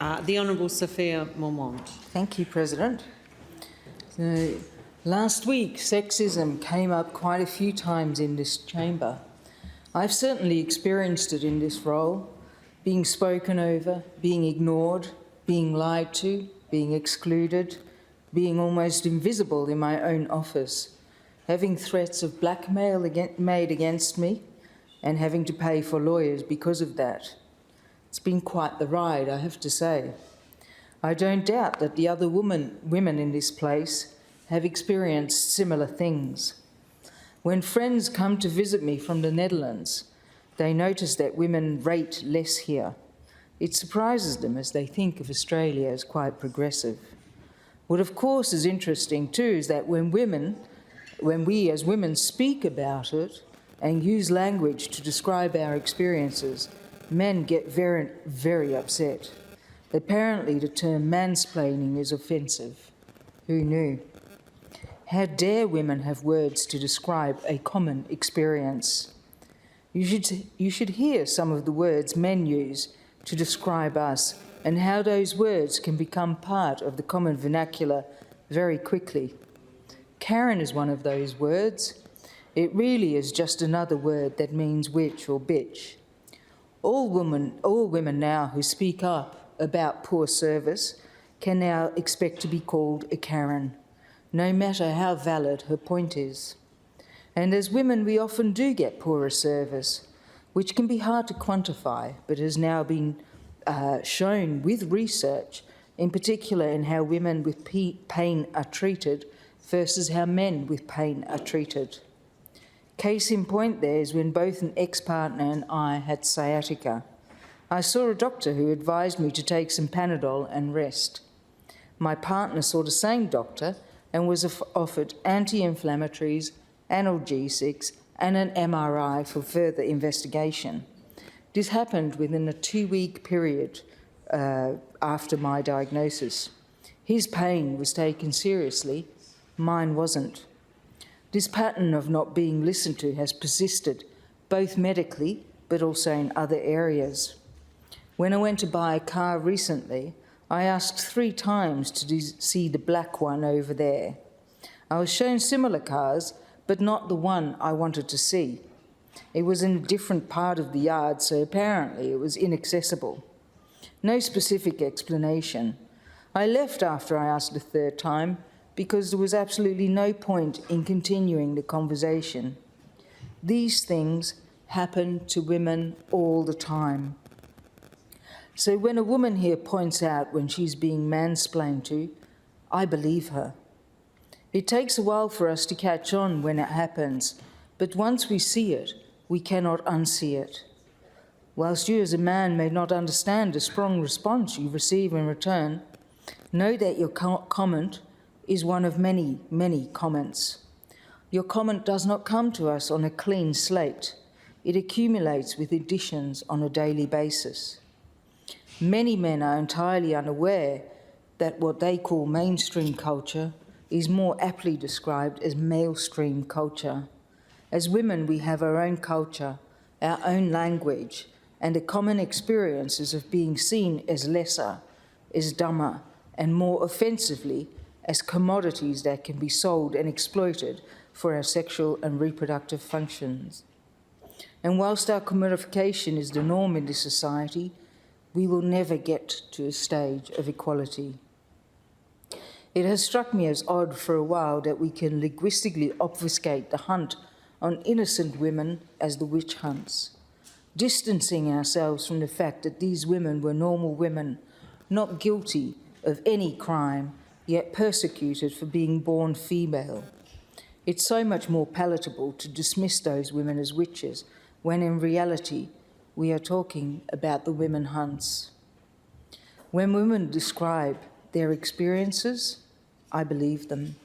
The Honourable Sophia Moermond. Thank you, President. So, last week, sexism came up quite a few times in this chamber. I've certainly experienced it in this role, being spoken over, being ignored, being lied to, being excluded, being almost invisible in my own office, having threats of blackmail made against me, and having to pay for lawyers because of that. It's been quite the ride, I have to say. I don't doubt that the other women in this place have experienced similar things. When friends come to visit me from the Netherlands, they notice that women rate less here. It surprises them as they think of Australia as quite progressive. What of course is interesting too is that when we as women speak about it and use language to describe our experiences, men get very, very upset. Apparently the term mansplaining is offensive. Who knew? How dare women have words to describe a common experience? You should hear some of the words men use to describe us and how those words can become part of the common vernacular very quickly. Karen is one of those words. It really is just another word that means witch or bitch. All women now who speak up about poor service can now expect to be called a Karen, no matter how valid her point is. And as women, we often do get poorer service, which can be hard to quantify, but has now been shown with research, in particular in how women with pain are treated versus how men with pain are treated. Case in point there is when both an ex-partner and I had sciatica. I saw a doctor who advised me to take some Panadol and rest. My partner saw the same doctor and was offered anti-inflammatories, analgesics, and an MRI for further investigation. This happened within a 2-week period after my diagnosis. His pain was taken seriously, mine wasn't. This pattern of not being listened to has persisted, both medically but also in other areas. When I went to buy a car recently, I asked 3 times to see the black one over there. I was shown similar cars, but not the one I wanted to see. It was in a different part of the yard, so apparently it was inaccessible. No specific explanation. I left after I asked the 3rd time because there was absolutely no point in continuing the conversation. These things happen to women all the time. So when a woman here points out when she's being mansplained to, I believe her. It takes a while for us to catch on when it happens, but once we see it, we cannot unsee it. Whilst you as a man may not understand the strong response you receive in return, know that your comment is one of many, many comments. Your comment does not come to us on a clean slate. It accumulates with additions on a daily basis. Many men are entirely unaware that what they call mainstream culture is more aptly described as maelstream culture. As women, we have our own culture, our own language, and the common experiences of being seen as lesser, as dumber, and more offensively as commodities that can be sold and exploited for our sexual and reproductive functions. And whilst our commodification is the norm in this society, we will never get to a stage of equality. It has struck me as odd for a while that we can linguistically obfuscate the hunt on innocent women as the witch hunts, distancing ourselves from the fact that these women were normal women, not guilty of any crime, yet persecuted for being born female. It's so much more palatable to dismiss those women as witches, when in reality we are talking about the women hunts. When women describe their experiences, I believe them.